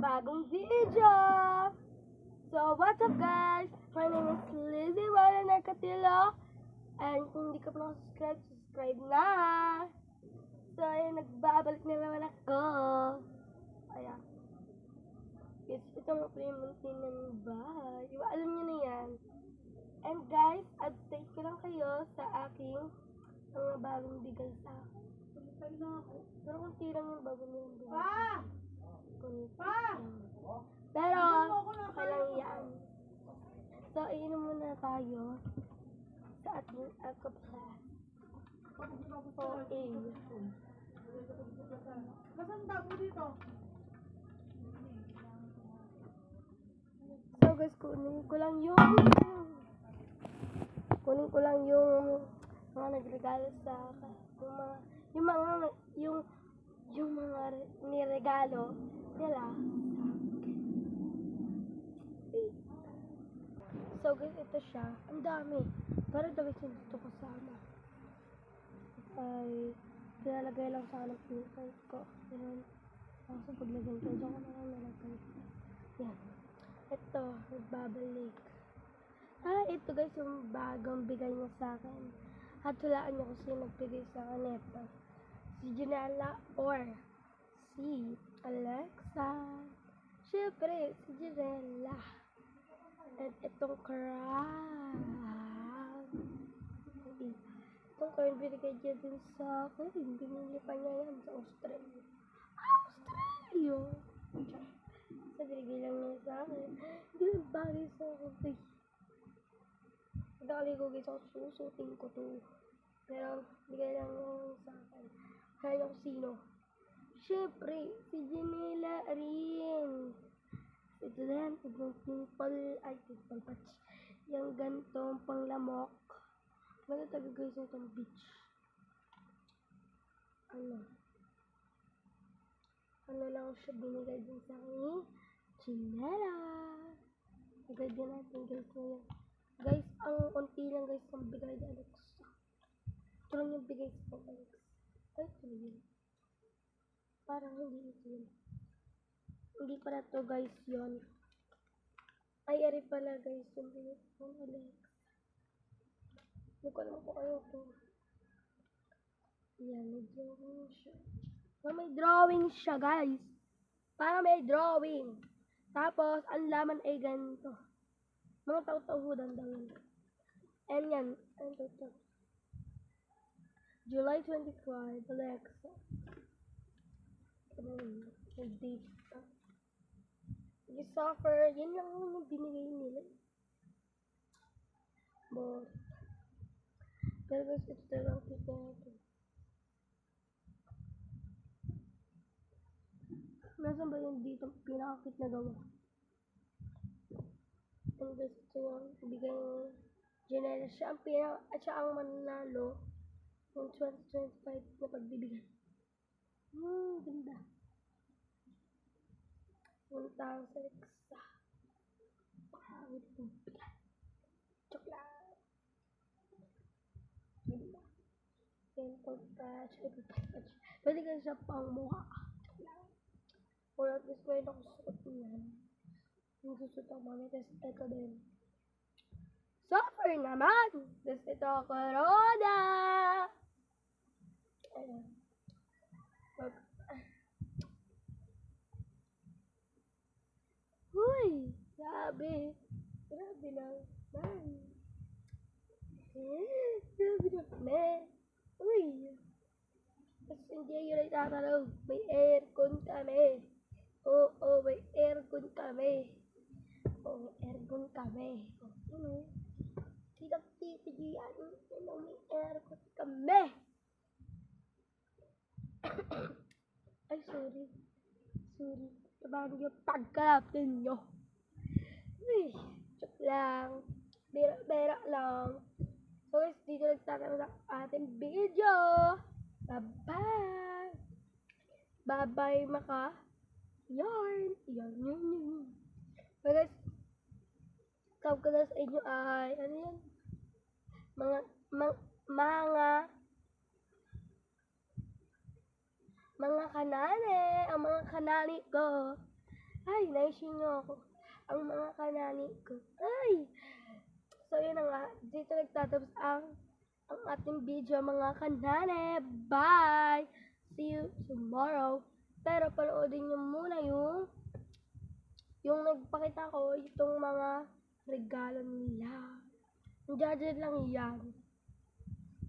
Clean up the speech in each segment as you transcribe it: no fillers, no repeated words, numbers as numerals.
bagong video! So, what's up guys? My name is Lizzie Maranacatilo. And kung hindi ka pa nakasubscribe, subscribe na! So, ayun, nagbabalik na naman ako. Ayan. Yes, ito mga primunti ng bahay. Diba, alam nyo na yan. And guys, update ko lang kayo sa aking mga bagong bigay sa akin. Pero kunti lang yung bago nilang bigay. Pero, okay lang yan. So, iinom muna tayo sa ating alcoplas. Okay. Masanda po dito. So guys, kunin ko lang yung mga nagregalo sa akin. Yung mga niregalo nila. So guys, ito siya. Ang dami. Pero dami siya dito kasama. Ay, nilalagay lang sa anak ko. Ganun. Kasi paglagay ko, dyan ko na lang nalagay. Yan. Ito, nagbabalik. Ito guys, yung bagong bigay niya sa akin. At hulaan niyo kung sino nagbigay sa akin ito. Si Janela or si Alexa. Siyempre, si Janela. At itong crown. Itong crown binigay niya din sa akin. Binili pa niya yan sa Australia. Australia! So, binigay lang niya sa akin. Hindi lang bagay sa akin. Pagkakali ko guys, susutin ko to. Pero, bigay lang niya sa akin. Kaya kung sino. Siyempre, si Janela rin. Ito din, itong pimple patch. Yung gantong panglamok. Magtatabi guys itong beach. Ano lang siya binigay din sa akin. Janela. Bigay din natin guys ngayon. Guys, ang konti lang guys ang bigay ni Alexa. Ito lang yung bigay sa Alexa. Ay, ito yun. Parang hindi ito yun. Hindi pala to guys yun. Ay, ari pala guys yung bigay sa Alexa. Hindi ko alam kung ano to. Yan, may drawing siya. May drawing siya guys. Para may drawing. Tapos, ang laman ay ganito. Mga tau-tauhudan daw yun. And yan. Ano to? July 25, Alexa. Yung date. You suffer. Yan lang yung binigay nila. But, pero guys, ito talagang kita natin. Nasaan ba yung dito pinakakit na gawa? And guys, ito yung bigay ng Janela. Siya ang mananalo ng 2025 na pagbibigay. Ganda. Punta sa Alexa. Pahawid itong bigay. Chocolate. Ganda. Pimple patch. Pwede kayo sa pang mukha. Or at least ngayon ako suot niyan. Yung susuot ako mami. Tapos ito din. Suffer naman! Tapos ito corona! Ayan. Huy! Grabe! Grabe naman! Grabe naman! Uy! Tapos hindi yun ay tatanong. May aircon kami. Oo, may aircon kami. Oo, aircon kami. Oo, tidak titigian. May aircon kami. Ay, sorry. Sorry. Sabang yung pagkalapin nyo. Uy, joke lang. Bera lang. So guys, dito nagtatagal ang ating video. Bye-bye! Bye-bye, maka! Yarn! Yarn. So guys, tawag ko na sa inyo ay, ano yan? Mga kanane! Ang mga kanani ko! Ay, naising niyo ako. Ang mga kanani ko. Ay! So, yun na nga. Dito nagtatapos ang ating video, mga kanane. Bye! See you tomorrow. Pero panoodin niyo muna yung nagpakita ko, itong mga regalo nila. Judge lang yan.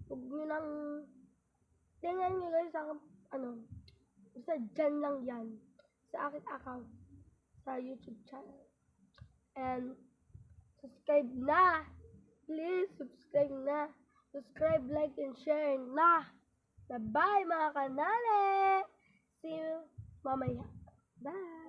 Huwag nyo nang tingnan nyo guys sa basta dyan lang yan. Sa akin account. Sa YouTube channel. And subscribe na. Please subscribe na. Subscribe, like, and share na. Bye mga kanale. See you mamaya. Bye.